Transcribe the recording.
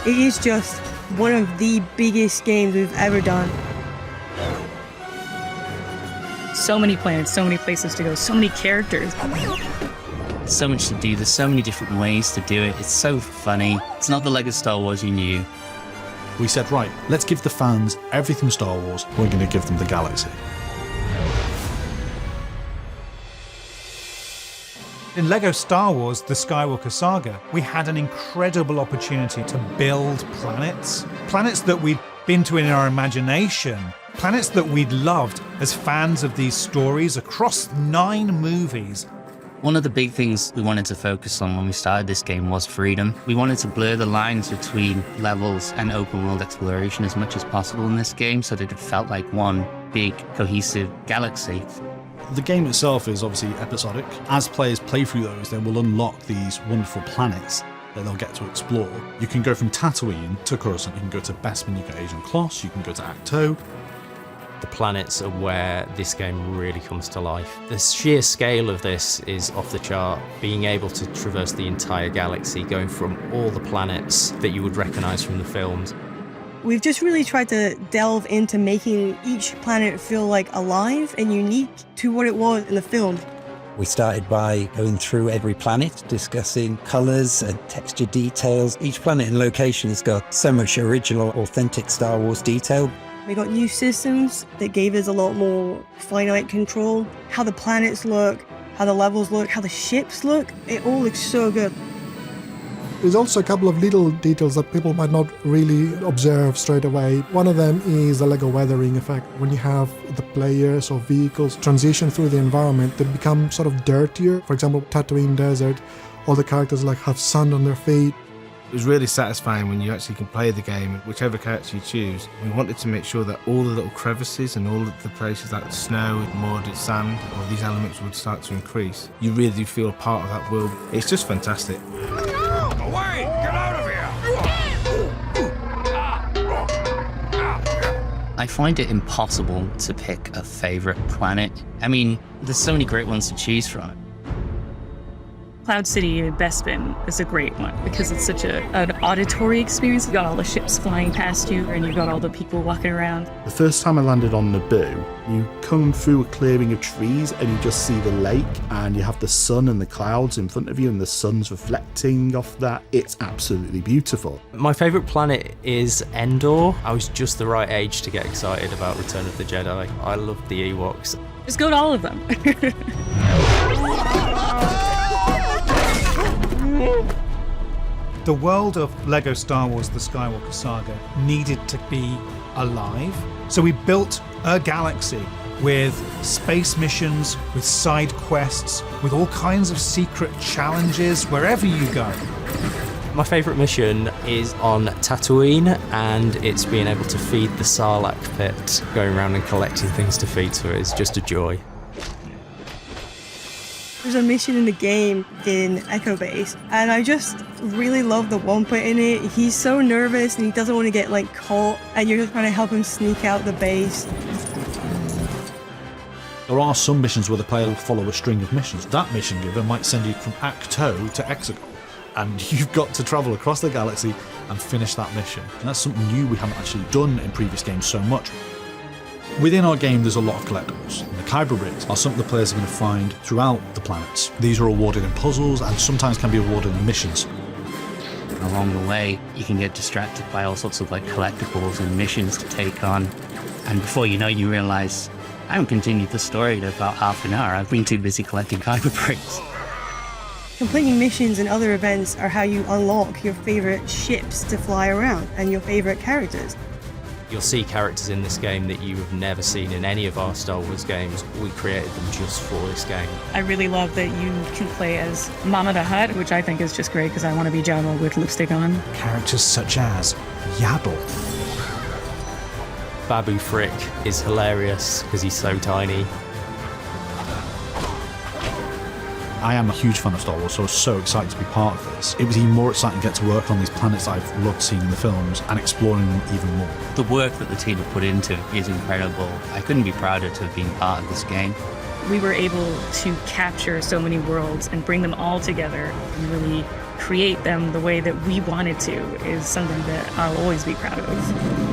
It is just one of the biggest games we've ever done. So many planets, so many places to go, so many characters. So much to do, there's so many different ways to do it. It's so funny. It's not the LEGO Star Wars you knew. We said, right, let's give the fans everything Star Wars, we're going to give them the galaxy. In LEGO Star Wars, The Skywalker Saga, we had an incredible opportunity to build planets. Planets that we'd been to in our imagination. Planets that we'd loved as fans of these stories across 9 movies. One of the big things we wanted to focus on when we started this game was freedom. We wanted to blur the lines between levels and open world exploration as much as possible in this game so that it felt like one big, cohesive galaxy. The game itself is obviously episodic. As players play through those, they will unlock these wonderful planets that they'll get to explore. You can go from Tatooine to Coruscant, you can go to Bespin, you can go to Ajan Kloss, you can go to Acto. The planets are where this game really comes to life. The sheer scale of this is off the chart. Being able to traverse the entire galaxy, going from all the planets that you would recognise from the films. We've just really tried to delve into making each planet feel like alive and unique to what it was in the film. We started by going through every planet, discussing colours and texture details. Each planet and location has got so much original, authentic Star Wars detail. We got new systems that gave us a lot more finite control. How the planets look, how the levels look, how the ships look, it all looks so good. There's also a couple of little details that people might not really observe straight away. One of them is the LEGO weathering effect. When you have the players or vehicles transition through the environment, they become sort of dirtier. For example, Tatooine Desert, all the characters like have sand on their feet. It was really satisfying when you actually can play the game, whichever character you choose. We wanted to make sure that all the little crevices and all of the places like snow, mud, sand, all these elements would start to increase. You really do feel part of that world. It's just fantastic. Away! Get out of here! I find it impossible to pick a favourite planet. I mean, there's so many great ones to choose from. Cloud City in Bespin is a great one because it's such an auditory experience. You got all the ships flying past you and you got all the people walking around. The first time I landed on Naboo, you come through a clearing of trees and you just see the lake and you have the sun and the clouds in front of you and the sun's reflecting off that. It's absolutely beautiful. My favourite planet is Endor. I was just the right age to get excited about Return of the Jedi. I loved the Ewoks. Just go to all of them. The world of LEGO Star Wars The Skywalker Saga needed to be alive. So we built a galaxy with space missions, with side quests, with all kinds of secret challenges wherever you go. My favourite mission is on Tatooine, and it's being able to feed the Sarlacc pit, going around and collecting things to feed to it. It's just a joy. There's a mission in the game in Echo Base, and I just really love the Wampa in it. He's so nervous and he doesn't want to get caught, and you're just trying to help him sneak out the base. There are some missions where the player will follow a string of missions. That mission giver might send you from Acto to Exegol, and you've got to travel across the galaxy and finish that mission. And that's something new we haven't actually done in previous games so much. Within our game, there's a lot of collectibles. And the Kyber bricks are something the players are going to find throughout the planets. These are awarded in puzzles and sometimes can be awarded in missions. Along the way, you can get distracted by all sorts of collectibles and missions to take on. And before you know, you realise, I haven't continued the story in about half an hour. I've been too busy collecting Kyber bricks. Completing missions and other events are how you unlock your favourite ships to fly around and your favourite characters. You'll see characters in this game that you have never seen in any of our Star Wars games. We created them just for this game. I really love that you can play as Mama the Hutt, which I think is just great because I want to be Jabba with lipstick on. Characters such as Yaddle. Babu Frick is hilarious because he's so tiny. I am a huge fan of Star Wars, so I was so excited to be part of this. It was even more exciting to get to work on these planets I've loved seeing in the films and exploring them even more. The work that the team have put into it is incredible. I couldn't be prouder to have been part of this game. we were able to capture so many worlds and bring them all together and really create them the way that we wanted to is something that I'll always be proud of.